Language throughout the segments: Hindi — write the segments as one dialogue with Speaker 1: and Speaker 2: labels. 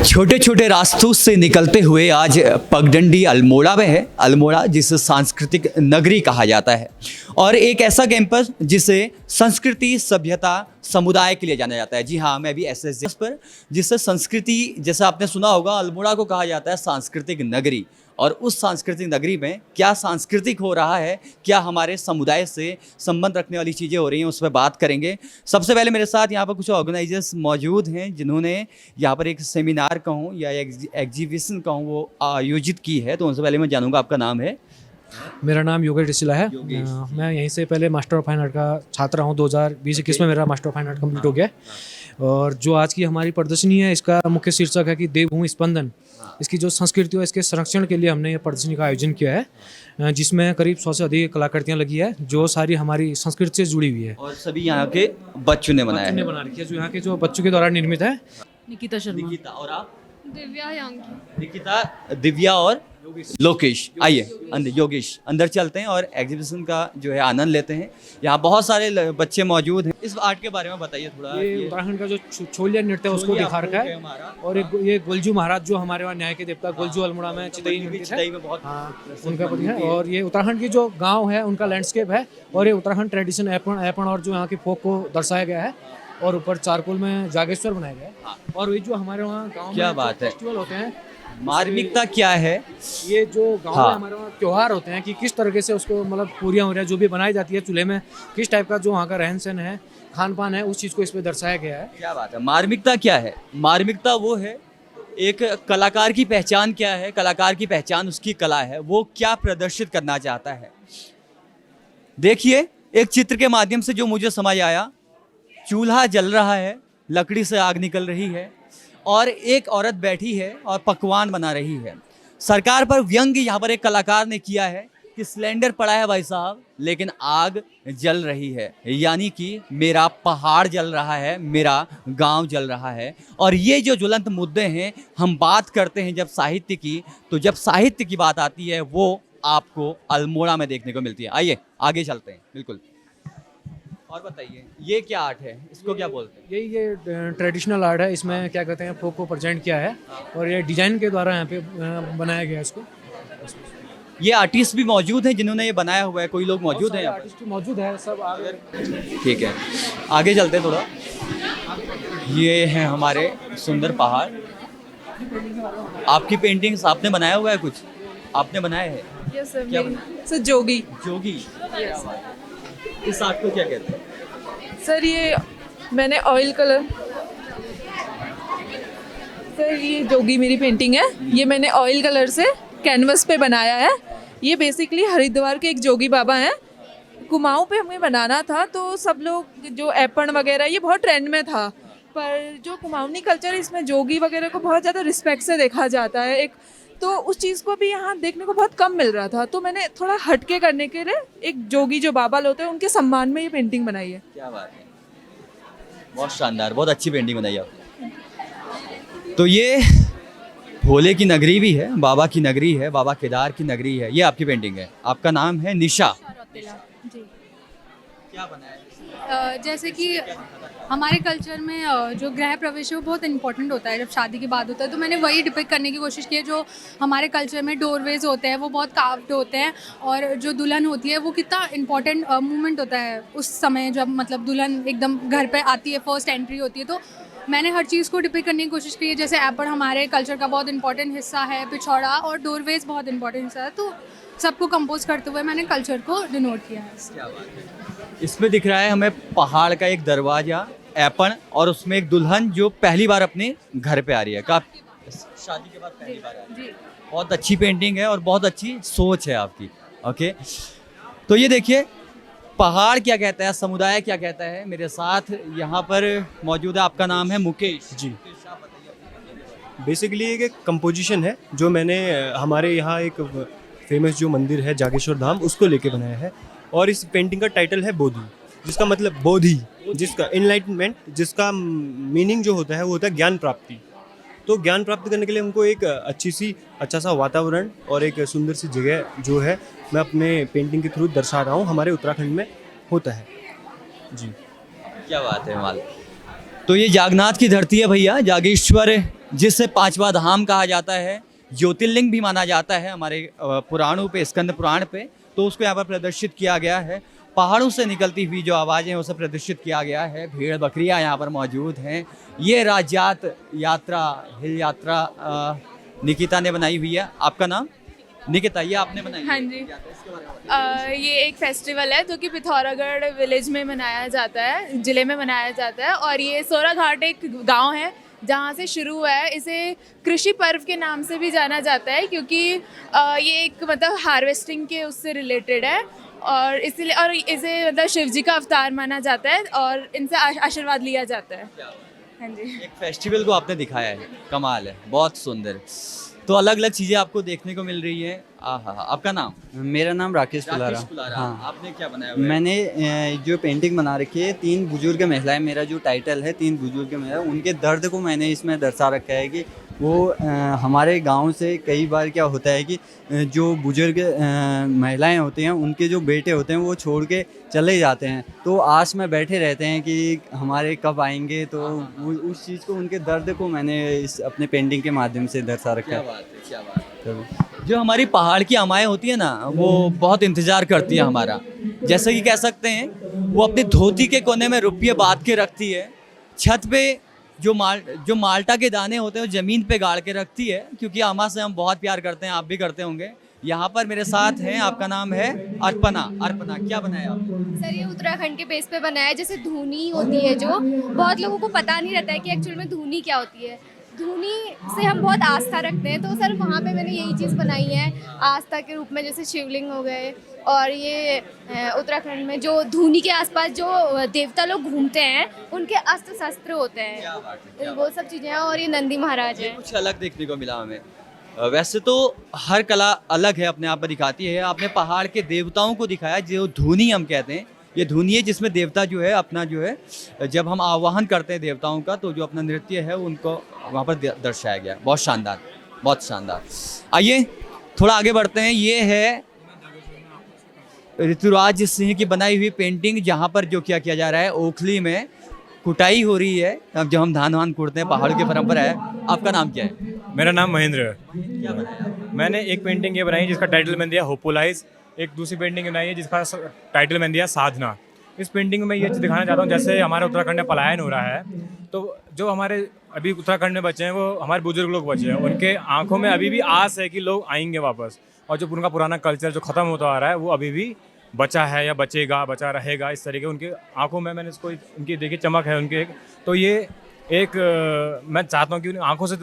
Speaker 1: छोटे छोटे रास्तों से निकलते हुए आज पगडंडी अल्मोड़ा में है। अल्मोड़ा जिसे सांस्कृतिक नगरी कहा जाता है और एक ऐसा कैंपस जिसे संस्कृति सभ्यता समुदाय के लिए जाना जाता है। जी हाँ, मैं भी ऐसे पर जिससे संस्कृति, जैसा आपने सुना होगा, अल्मोड़ा को कहा जाता है सांस्कृतिक नगरी। और उस सांस्कृतिक नगरी में क्या सांस्कृतिक हो रहा है, क्या हमारे समुदाय से संबंध रखने वाली चीज़ें हो रही हैं, उस पर बात करेंगे। सबसे पहले मेरे साथ यहाँ पर कुछ ऑर्गेनाइजर्स मौजूद हैं जिन्होंने यहाँ पर एक सेमिनार कहूँ या एग्जीबिशन कहूँ वो आयोजित की है। तो उनसे पहले मैं जानूँगा आपका नाम है।
Speaker 2: मेरा नाम योगेश डिसिला है। मैं यहीं से पहले मास्टर ऑफ फाइन आर्ट का छात्र हूँ। 2020-21 में मेरा master of fine art complete हो गया। और जो आज की हमारी प्रदर्शनी है, इसका मुख्य शीर्षक है कि देवभूमि स्पंदन। इसकी जो संस्कृति है, इसके संरक्षण के लिए हमने ये प्रदर्शनी का आयोजन किया है, जिसमें करीब 100 से अधिक कलाकृतियाँ लगी है जो सारी हमारी संस्कृति से जुड़ी हुई है।
Speaker 1: और सभी यहाँ के बच्चों ने बनाया है।
Speaker 2: बना रखी है, जो यहाँ के जो बच्चों के द्वारा निर्मित है।
Speaker 3: निकिता शर्मा।
Speaker 1: निकिता और आप?
Speaker 3: दिव्या यांकी।
Speaker 1: निकिता, दिव्या और लोकेश। आइए योगेश अंदर चलते हैं और एग्जीबिशन का जो है आनंद लेते हैं। यहाँ बहुत सारे बच्चे मौजूद हैं। इस आर्ट के बारे में बताइए थोड़ा।
Speaker 2: ये उत्तराखंड का जो छोलिया नृत्य है उसको दिखा रखा है। और एक ये गोलजू महाराज जो हमारे वहाँ न्याय के देवता गोलजू अल्मोड़ा में चितई में बहुत उनका पति है। और ये उत्तराखंड की जो गाँव है उनका लैंडस्केप है। और ये उत्तराखंड ट्रेडिशन ऐपण और जो यहाँ के फोक को दर्शाया गया है। और ऊपर चारकोल में जागेश्वर बनाया गया है। और ये जो हमारे वहाँ गाँव में फेस्टिवल होते हैं,
Speaker 1: मार्मिकता क्या है,
Speaker 2: ये जो गांव में हमारे वहाँ त्योहार होते हैं कि किस तरीके से उसको मतलब पूरियाँ हो रही है, जो भी बनाई जाती है चूल्हे में, किस टाइप का जो वहाँ का रहन सहन है, खान पान है, उस चीज़ को इसमें दर्शाया गया है।
Speaker 1: क्या बात है। मार्मिकता क्या है? मार्मिकता वो है, एक कलाकार की पहचान क्या है, कलाकार की पहचान उसकी कला है, वो क्या प्रदर्शित करना चाहता है। देखिए, एक चित्र के माध्यम से जो मुझे समझ आया, चूल्हा जल रहा है, लकड़ी से आग निकल रही है और एक औरत बैठी है और पकवान बना रही है। सरकार पर व्यंग्य यहाँ पर एक कलाकार ने किया है कि सिलेंडर पड़ा है भाई साहब, लेकिन आग जल रही है, यानी कि मेरा पहाड़ जल रहा है, मेरा गांव जल रहा है। और ये जो ज्वलंत मुद्दे हैं, हम बात करते हैं जब साहित्य की, तो जब साहित्य की बात आती है वो आपको अल्मोड़ा में देखने को मिलती है। आइए आगे चलते हैं। बिल्कुल। और बताइए, ये क्या आर्ट है, इसको क्या बोलते हैं?
Speaker 2: ये ट्रेडिशनल आर्ट है। इसमें क्या कहते हैं, फोक को प्रेजेंट किया है और ये डिजाइन के द्वारा यहाँ पे बनाया गया है इसको।
Speaker 1: ये आर्टिस्ट भी मौजूद हैं जिन्होंने ये बनाया हुआ है। कोई लोग मौजूद हैं?
Speaker 2: आर्टिस्ट मौजूद है सब आगे।
Speaker 1: ठीक है, आगे चलते हैं थोड़ा। ये है हमारे सुंदर पहाड़। आपकी पेंटिंग्स आपने बनाया हुआ है? कुछ आपने बनाया है?
Speaker 3: Yes sir.
Speaker 1: क्या
Speaker 3: सर जोगी।
Speaker 1: जोगी। इस आर्ट को क्या कहते हैं?
Speaker 3: सर ये मैंने ऑयल कलर, सर ये जोगी मेरी पेंटिंग है। ये मैंने ऑयल कलर से कैनवस पे बनाया है। ये बेसिकली हरिद्वार के एक जोगी बाबा हैं। कुमाऊं पे हमें बनाना था, तो सब लोग जो ऐपण वगैरह ये बहुत ट्रेंड में था, पर जो कुमाऊनी कल्चर है इसमें जोगी वगैरह को बहुत ज़्यादा रिस्पेक्ट से देखा जाता है। एक तो उस चीज़ को भी यहाँ देखने को बहुत कम मिल रहा था, तो मैंने थोड़ा हटके करने के लिए एक जोगी जो बाबा होते हैं उनके सम्मान में ये पेंटिंग बनाई है।
Speaker 1: क्या बात है, बहुत शानदार, बहुत अच्छी पेंटिंग बनाई आपने। तो ये भोले की नगरी भी है, बाबा की नगरी है, बाबा केदार की नगरी है। ये आपकी पेंटिंग है। आपका नाम है निशा।
Speaker 4: जी।
Speaker 1: क्या बनाया है?
Speaker 4: जैसे कि हमारे कल्चर में जो गृह प्रवेश है वो बहुत इंपॉर्टेंट होता है जब शादी के बाद होता है, तो मैंने वही डिपिक्ट करने की कोशिश की है। जो हमारे कल्चर में डोरवेज होते हैं वो बहुत कार्व्ड होते हैं, और जो दुल्हन होती है वो कितना इंपॉर्टेंट मोमेंट होता है उस समय, जब मतलब दुल्हन एकदम घर पे आती है, फर्स्ट एंट्री होती है। तो मैंने हर चीज़ को डिपिक्ट करने की कोशिश की है। जैसे ऐपण हमारे कल्चर का बहुत इंपॉर्टेंट हिस्सा है, पिछौड़ा और डोरवेज बहुत इंपॉर्टेंट हिस्सा है, तो सबको कंपोज करते हुए मैंने कल्चर को डिनोट किया है।
Speaker 1: क्या बात है। इसमें दिख रहा है हमें पहाड़ का एक दरवाजा, ऐपण, और उसमें एक दुल्हन जो पहली बार अपने घर पे आ रही है, शादी के बाद पहली बार आ रही है। बहुत अच्छी पेंटिंग है और बहुत अच्छी सोच है आपकी। ओके, तो ये देखिए, पहाड़ क्या कहता है, समुदाय क्या कहता है। मेरे साथ यहाँ पर मौजूद है, आपका नाम है मुकेश जी।
Speaker 5: बेसिकली एक कंपोजिशन है जो मैंने हमारे यहाँ एक फेमस जो मंदिर है जागेश्वर धाम, उसको लेके बनाया है। और इस पेंटिंग का टाइटल है बोधि, जिसका मतलब बोधि, जिसका इनलाइटमेंट, जिसका मीनिंग जो होता है वो होता है ज्ञान प्राप्ति। तो ज्ञान प्राप्त करने के लिए हमको एक अच्छा सा वातावरण और एक सुंदर सी जगह जो है मैं अपने पेंटिंग के थ्रू दर्शा रहा हूँ, हमारे उत्तराखंड में होता है जी।
Speaker 1: क्या बात है माल। तो ये जागनाथ की धरती है भैया, जागेश्वर जिसे पांचवा धाम कहा जाता है, ज्योतिर्लिंग भी माना जाता है हमारे पुराणों पे, स्कंद पुराण पे, तो उसको यहाँ पर प्रदर्शित किया गया है। पहाड़ों से निकलती हुई जो आवाज़ें हैं उसे प्रदर्शित किया गया है। भेड़ बकरियाँ यहाँ पर मौजूद हैं। ये राज्यात यात्रा, हिल यात्रा निकिता ने बनाई हुई है। आपका नाम? निकिता, ये आपने बनाई है?
Speaker 6: हाँ जी। ये एक फेस्टिवल है जो कि पिथौरागढ़ विलेज में मनाया जाता है, ज़िले में मनाया जाता है। और ये सोरा घाट एक गांव है जहाँ से शुरू हुआ है। इसे कृषि पर्व के नाम से भी जाना जाता है क्योंकि ये एक मतलब हार्वेस्टिंग के उससे रिलेटेड है और इसलिए, और इसे मतलब शिव जी का अवतार माना जाता है और इनसे आशीर्वाद लिया जाता है। हाँ जी।
Speaker 1: एक फेस्टिवल को आपने दिखाया है, कमाल है, बहुत सुंदर। तो अलग अलग चीज़ें आपको देखने को मिल रही है। आहा, आपका नाम?
Speaker 7: मेरा नाम राकेश कुलारा।
Speaker 1: हाँ, आपने क्या बनाया हुआ है?
Speaker 7: मैंने जो पेंटिंग बना रखी है, 3 बुजुर्ग महिलाएं, मेरा जो टाइटल है 3 बुजुर्ग महिलाएं, उनके दर्द को मैंने इसमें दर्शा रखा है कि वो हमारे गांव से कई बार क्या होता है कि जो बुजुर्ग महिलाएं होती हैं उनके जो बेटे होते हैं वो छोड़ के चले जाते हैं, तो आस में बैठे रहते हैं कि हमारे कब आएंगे। तो उस चीज़ को, उनके दर्द को मैंने इस अपने पेंटिंग के माध्यम से दर्शा रखा
Speaker 1: क्या
Speaker 7: है।
Speaker 1: बात है, क्या बात है। जो हमारी पहाड़ की अमाएँ होती है ना, वो बहुत इंतजार करती है हमारा। जैसे कि कह सकते हैं वो अपनी धोती के कोने में रुपये बांध के रखती है। छत पे जो माल्टा के दाने होते हैं वो ज़मीन पे गाड़ के रखती है, क्योंकि अमा से हम बहुत प्यार करते हैं, आप भी करते होंगे। यहाँ पर मेरे साथ हैं, आपका नाम है? अर्पणा। अर्पणा, क्या बनाया आपने?
Speaker 8: सर ये उत्तराखंड के बेस पे बनाया है। जैसे धूनी होती है, जो बहुत लोगों को पता नहीं रहता है कि एक्चुअल में धूनी क्या होती है। धूनी से हम बहुत आस्था रखते हैं, तो सर वहाँ पे मैंने यही चीज़ बनाई है आस्था के रूप में। जैसे शिवलिंग हो गए, और ये उत्तराखंड में जो धूनी के आसपास जो देवता लोग घूमते हैं उनके अस्त्र शस्त्र होते हैं, वो सब चीज़ें हैं। और ये नंदी महाराज
Speaker 1: ये
Speaker 8: हैं।
Speaker 1: कुछ अलग देखने को मिला हमें। वैसे तो हर कला अलग है, अपने आप में दिखाती है। आपने पहाड़ के देवताओं को दिखाया, जो धूनी हम कहते हैं। ये धूनी है जिसमें देवता जो है अपना जो है, जब हम आवाहन करते हैं देवताओं का, तो जो अपना नृत्य है उनको वहाँ पर दर्शाया गया। बहुत शानदार, बहुत शानदार। आइए थोड़ा आगे बढ़ते हैं। ये है ऋतुराज सिंह की बनाई हुई पेंटिंग, जहाँ पर जो क्या किया जा रहा है, ओखली में कुटाई हो रही है। अब जब हम धान वान कुटते हैं, पहाड़ की परंपरा है। आपका नाम क्या है?
Speaker 9: मेरा नाम महेंद्र है।
Speaker 1: क्या बनाया?
Speaker 9: मैंने एक पेंटिंग ये बनाई है जिसका टाइटल मैंने दिया होपोलाइज। एक दूसरी पेंटिंग बनाई है जिसका टाइटल मैंने दिया साधना। इस पेंटिंग में ये चीज़ दिखाना चाहता हूँ, जैसे हमारे उत्तराखंड में पलायन हो रहा है, तो जो हमारे अभी उत्तराखंड में बचे हैं वो हमारे बुजुर्ग लोग बचे हैं। उनके आंखों में अभी भी आस है कि लोग आएंगे वापस, और जो उनका पुराना कल्चर जो ख़त्म होता आ रहा है वो अभी भी बचा है या बचेगा, बचा रहेगा। इस तरीके उनके आंखों में मैंने इसको, उनकी देखिए चमक है उनके। तो ये एक मैं चाहता हूँ कि उन आंखों से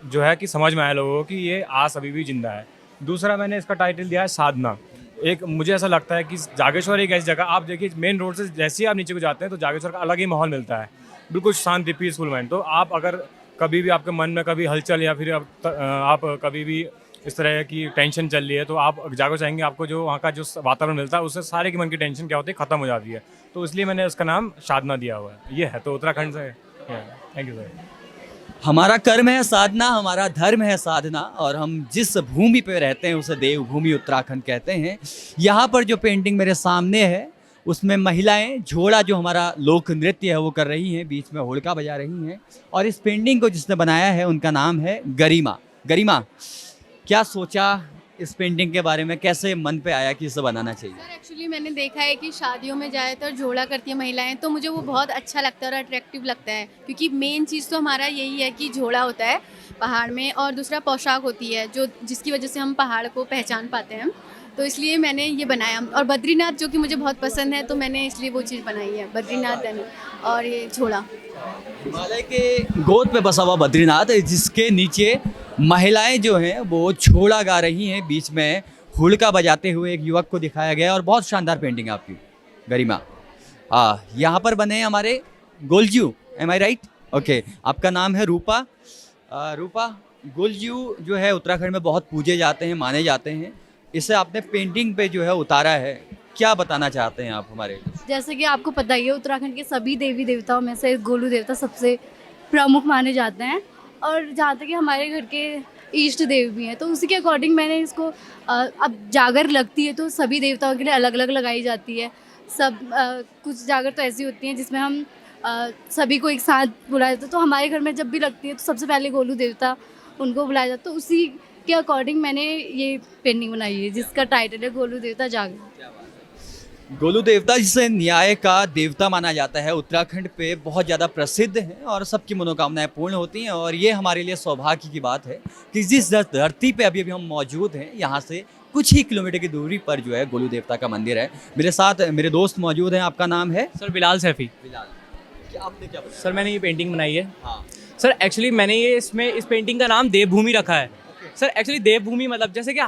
Speaker 9: जो है कि समझ में आए लोगों को कि ये आस अभी भी जिंदा है। दूसरा मैंने इसका टाइटल दिया है साधना। एक मुझे ऐसा लगता है कि जागेश्वर एक ऐसी जगह, आप देखिए मेन रोड से जैसे ही आप नीचे को जाते हैं तो जागेश्वर का अलग ही माहौल मिलता है, बिल्कुल शांति, पीसफुल माइंड। तो आप अगर कभी भी आपके मन में कभी हलचल या फिर आप कभी भी इस तरह की टेंशन चल रही है, तो आप जागो चाहेंगे, आपको जो वहाँ का जो वातावरण मिलता है उससे सारे की मन की टेंशन क्या होती है ख़त्म हो जाती है। तो इसलिए मैंने उसका नाम साधना दिया हुआ है। ये है तो उत्तराखंड से। Thank you sir.
Speaker 1: हमारा कर्म है साधना, हमारा धर्म है साधना, और हम जिस भूमि पे रहते हैं उसे देवभूमि उत्तराखंड कहते हैं। यहाँ पर जो पेंटिंग मेरे सामने है उसमें महिलाएं झोड़ा, जो हमारा लोक नृत्य है, वो कर रही हैं, बीच में होड़का बजा रही हैं। और इस पेंटिंग को जिसने बनाया है उनका नाम है गरिमा। गरिमा, क्या सोचा इस पेंटिंग के बारे में? कैसे मन पे आया कि इसे बनाना चाहिए?
Speaker 4: सर एक्चुअली मैंने देखा है कि शादियों में ज़्यादातर झोला करती है महिलाएं, तो मुझे वो बहुत अच्छा लगता है और अट्रैक्टिव लगता है, क्योंकि मेन चीज़ तो हमारा यही है कि झोला होता है पहाड़ में, और दूसरा पोशाक होती है जो जिसकी वजह से हम पहाड़ को पहचान पाते हैं। तो इसलिए मैंने ये बनाया। और बद्रीनाथ जो कि मुझे बहुत पसंद है, तो मैंने इसलिए वो चीज़ बनाई है, बद्रीनाथ और ये झोला।
Speaker 1: हिमालय के गोद पे बसा हुआ बद्रीनाथ, जिसके नीचे महिलाएं जो हैं वो झोला गा रही हैं, बीच में हुड़का बजाते हुए एक युवक को दिखाया गया है। और बहुत शानदार पेंटिंग है आपकी गरिमा। यहाँ पर बने हैं हमारे गोलजू, एम आई राइट? ओके, आपका नाम है रूपा। रूपा, गोलजू जो है उत्तराखंड में बहुत पूजे जाते हैं, माने जाते हैं। इसे आपने पेंटिंग पे जो है उतारा है, क्या बताना चाहते हैं आप हमारे?
Speaker 10: जैसे कि आपको पता ही है, उत्तराखंड के सभी देवी देवताओं में से गोलू देवता सबसे प्रमुख माने जाते हैं, और जहाँ तक कि हमारे घर के इष्ट देव भी हैं, तो उसी के अकॉर्डिंग मैंने इसको अब जागर लगती है तो सभी देवताओं के लिए अलग अलग लगाई जाती है। सब कुछ जागर तो ऐसी होती हैं जिसमें हम सभी को एक साथ बुलाया जाता है। तो हमारे घर में जब भी लगती है तो सबसे पहले गोलू देवता उनको बुलाया जाता है। तो उसी के अकॉर्डिंग मैंने ये पेंटिंग बनाई है जिसका टाइटल है गोलू देवता जागरण।
Speaker 1: गोलू देवता जिसे न्याय का देवता माना जाता है, उत्तराखंड पे बहुत ज़्यादा प्रसिद्ध है और सबकी मनोकामनाएं पूर्ण होती हैं। और ये हमारे लिए सौभाग्य की बात है कि जिस धरती पे अभी हम मौजूद हैं, यहाँ से कुछ ही किलोमीटर की दूरी पर जो है गोलू देवता का मंदिर है। मेरे साथ मेरे दोस्त मौजूद हैं। आपका नाम है?
Speaker 11: सर बिलाल सैफी।
Speaker 1: बिलाल, आपने क्या बताया?
Speaker 11: सर मैंने ये पेंटिंग बनाई है।
Speaker 1: हाँ,
Speaker 11: सर एक्चुअली मैंने ये इसमें इस पेंटिंग का नाम देवभूमि रखा है। सर एक्चुअली देवभूमि मतलब जैसे कि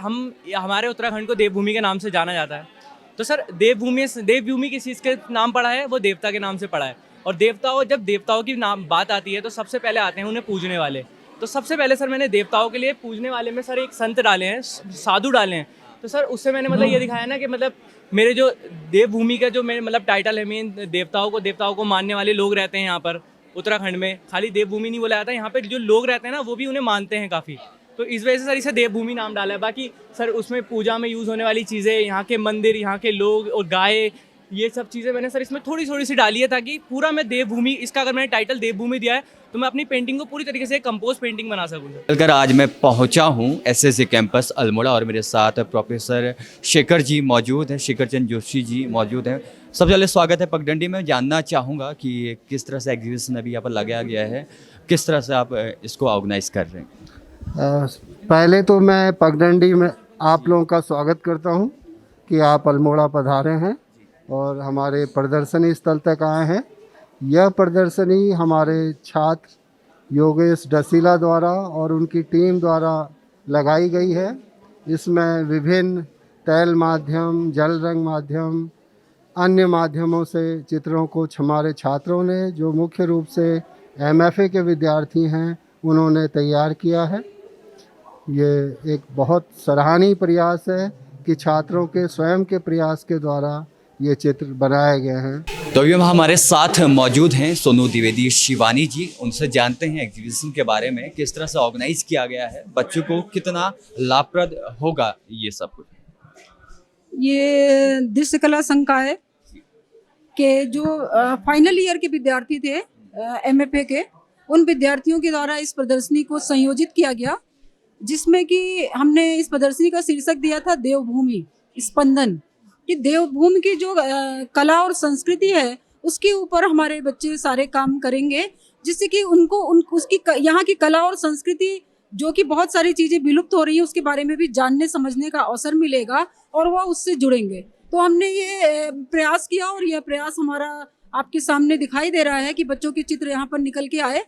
Speaker 11: हमारे उत्तराखंड को देवभूमि के नाम से जाना जाता है। तो सर देवभूमि किस चीज़ के नाम पड़ा है? वो देवता के नाम से पड़ा है। और जब देवताओं की नाम बात आती है तो सबसे पहले आते हैं उन्हें पूजने वाले। तो सबसे पहले सर मैंने देवताओं के लिए पूजने वाले में सर एक संत डाले हैं, साधु डाले हैं। तो सर उससे मैंने मतलब ये दिखाया ना कि मतलब मेरे जो देवभूमि का जो मेरे मतलब टाइटल है, मेन देवताओं को मानने वाले लोग रहते हैं यहाँ पर उत्तराखंड में। खाली देवभूमि नहीं बोला जाता, यहाँ पर जो लोग रहते हैं ना वो भी उन्हें मानते हैं काफ़ी। तो इस वजह से सर इसे देवभूमि नाम डाला है। बाकी सर उसमें पूजा में यूज़ होने वाली चीज़ें, यहाँ के मंदिर, यहाँ के लोग और गाय, ये सब चीज़ें मैंने सर इसमें थोड़ी थोड़ी सी डाली है ताकि पूरा मैं देवभूमि, इसका अगर मैंने टाइटल देवभूमि दिया है तो मैं अपनी पेंटिंग को पूरी तरीके से कंपोज पेंटिंग बना सकूँ।
Speaker 1: चलकर आज मैं पहुंचा हूं एसएसए कैंपस अल्मोड़ा और मेरे साथ प्रोफेसर शेखर जी मौजूद हैं, शेखर चंद जोशी जी मौजूद हैं। सबसे पहले स्वागत है पगडंडी में। जानना चाहूँगा कि किस तरह से एग्जीबिशन अभी यहाँ पर लगाया गया है, किस तरह से आप इसको ऑर्गेनाइज कर रहे हैं?
Speaker 12: पहले तो मैं पगडंडी में आप लोगों का स्वागत करता हूं कि आप अल्मोड़ा पधारे हैं और हमारे प्रदर्शनी स्थल तक आए हैं। यह प्रदर्शनी हमारे छात्र योगेश डसीला द्वारा और उनकी टीम द्वारा लगाई गई है। इसमें विभिन्न तैल माध्यम, जल रंग माध्यम, अन्य माध्यमों से चित्रों को हमारे छात्रों ने, जो मुख्य रूप से MFA के विद्यार्थी हैं, उन्होंने तैयार किया है। ये एक बहुत सराहनीय प्रयास है कि छात्रों के स्वयं के प्रयास के द्वारा ये चित्र बनाए गए हैं।
Speaker 1: तो अभी हम हमारे साथ मौजूद हैं सोनू द्विवेदी शिवानी जी। उनसे जानते हैं एग्जीबिशन के बारे में, किस तरह से ऑर्गेनाइज किया गया है, बच्चों को कितना लाभप्रद होगा ये सब कुछ।
Speaker 13: ये दृश्य कला संकाय के जो फाइनल ईयर के विद्यार्थी थे MFA के, उन विद्यार्थियों के द्वारा इस प्रदर्शनी को संयोजित किया गया, जिसमें कि हमने इस प्रदर्शनी का शीर्षक दिया था देवभूमि स्पंदन। कि देवभूमि की जो कला और संस्कृति है उसके ऊपर हमारे बच्चे सारे काम करेंगे, जिससे कि उसकी यहाँ की कला और संस्कृति जो कि बहुत सारी चीज़ें विलुप्त हो रही हैं उसके बारे में भी जानने समझने का अवसर मिलेगा और वह उससे जुड़ेंगे। तो हमने ये प्रयास किया और यह प्रयास हमारा आपके सामने दिखाई दे रहा है कि बच्चों के चित्र यहाँ पर निकल के आए।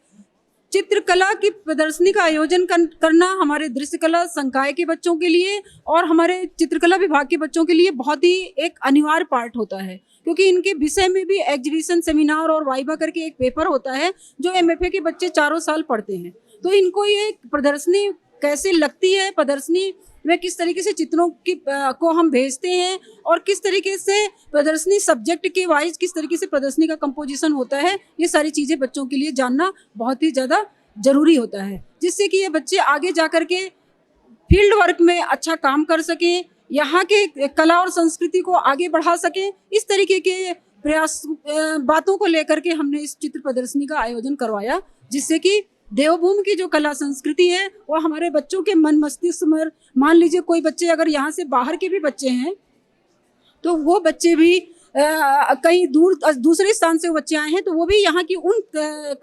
Speaker 13: चित्रकला की प्रदर्शनी का आयोजन करना हमारे दृश्यकला संकाय के बच्चों के लिए और हमारे चित्रकला विभाग के बच्चों के लिए बहुत ही एक अनिवार्य पार्ट होता है, क्योंकि इनके विषय में भी एग्जीबिशन, सेमिनार और वाइवा करके एक पेपर होता है जो MFA के बच्चे 4 साल पढ़ते हैं। तो इनको ये प्रदर्शनी कैसे लगती है, प्रदर्शनी में किस तरीके से चित्रों को हम भेजते हैं और किस तरीके से प्रदर्शनी सब्जेक्ट के वाइज किस तरीके से प्रदर्शनी का कंपोजिशन होता है, ये सारी चीज़ें बच्चों के लिए जानना बहुत ही ज़्यादा ज़रूरी होता है, जिससे कि ये बच्चे आगे जा कर के फील्ड वर्क में अच्छा काम कर सकें, यहाँ के कला और संस्कृति को आगे बढ़ा सकें। इस तरीके के प्रयास बातों को लेकर के हमने इस चित्र प्रदर्शनी का आयोजन करवाया, जिससे कि देवभूमि की जो कला संस्कृति है वो हमारे बच्चों के मन मस्तिष्क में, मान लीजिए कोई बच्चे अगर यहाँ से बाहर के भी बच्चे हैं तो वो बच्चे भी कहीं दूसरे स्थान से बच्चे आए हैं तो वो भी यहाँ की उन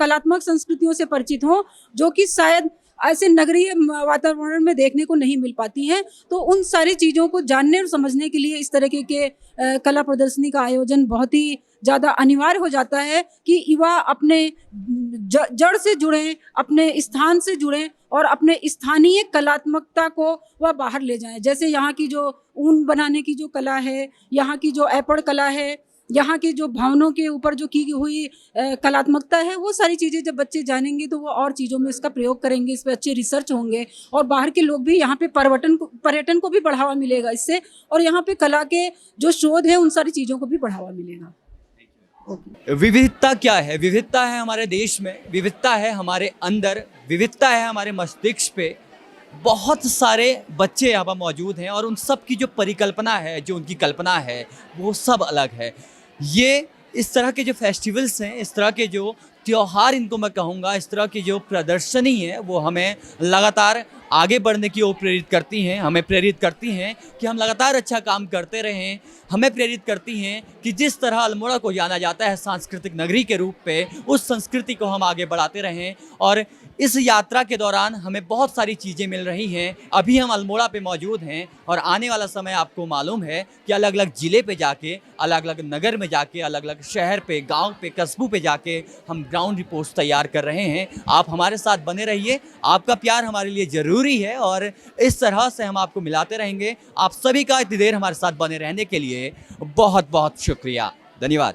Speaker 13: कलात्मक संस्कृतियों से परिचित हों जो कि शायद ऐसे नगरीय वातावरण में देखने को नहीं मिल पाती हैं। तो उन सारी चीज़ों को जानने और समझने के लिए इस तरह के कला प्रदर्शनी का आयोजन बहुत ही ज़्यादा अनिवार्य हो जाता है कि युवा अपने जड़ से जुड़ें, अपने स्थान से जुड़ें और अपने स्थानीय कलात्मकता को वह बाहर ले जाएं। जैसे यहाँ की जो ऊन बनाने की जो कला है, यहाँ की जो ऐपड़ कला है, यहाँ के जो भवनों के ऊपर जो की हुई कलात्मकता है, वो सारी चीज़ें जब बच्चे जानेंगे तो वो और चीज़ों में इसका प्रयोग करेंगे, इस पर अच्छे रिसर्च होंगे और बाहर के लोग भी यहाँ पे पर्यटन को भी बढ़ावा मिलेगा इससे, और यहाँ पे कला के जो शोध है उन सारी चीज़ों को भी बढ़ावा मिलेगा।
Speaker 1: विविधता क्या है? विविधता है हमारे देश में, विविधता है हमारे अंदर, विविधता है हमारे मस्तिष्क पे। बहुत सारे बच्चे यहाँ पर मौजूद हैं और उन सब की जो परिकल्पना है, जो उनकी कल्पना है, वो सब अलग है। ये इस तरह के जो फेस्टिवल्स हैं, इस तरह के जो त्योहार इनको मैं कहूँगा, इस तरह की जो प्रदर्शनी है वो हमें लगातार आगे बढ़ने की ओर प्रेरित करती हैं, हमें प्रेरित करती हैं कि हम लगातार अच्छा काम करते रहें। हमें प्रेरित करती हैं कि जिस तरह अल्मोड़ा को जाना जाता है सांस्कृतिक नगरी के रूप पे, उस संस्कृति को हम आगे बढ़ाते रहें। और इस यात्रा के दौरान हमें बहुत सारी चीज़ें मिल रही हैं। अभी हम अल्मोड़ा पे मौजूद हैं और आने वाला समय आपको मालूम है कि अलग अलग ज़िले पे जाके, अलग अलग नगर में जाके, अलग अलग शहर पे, गांव पे, कस्बों पे जाके हम ग्राउंड रिपोर्ट्स तैयार कर रहे हैं। आप हमारे साथ बने रहिए, आपका प्यार हमारे लिए ज़रूरी है और इस तरह से हम आपको मिलाते रहेंगे। आप सभी का इतनी देर हमारे साथ बने रहने के लिए बहुत बहुत शुक्रिया, धन्यवाद।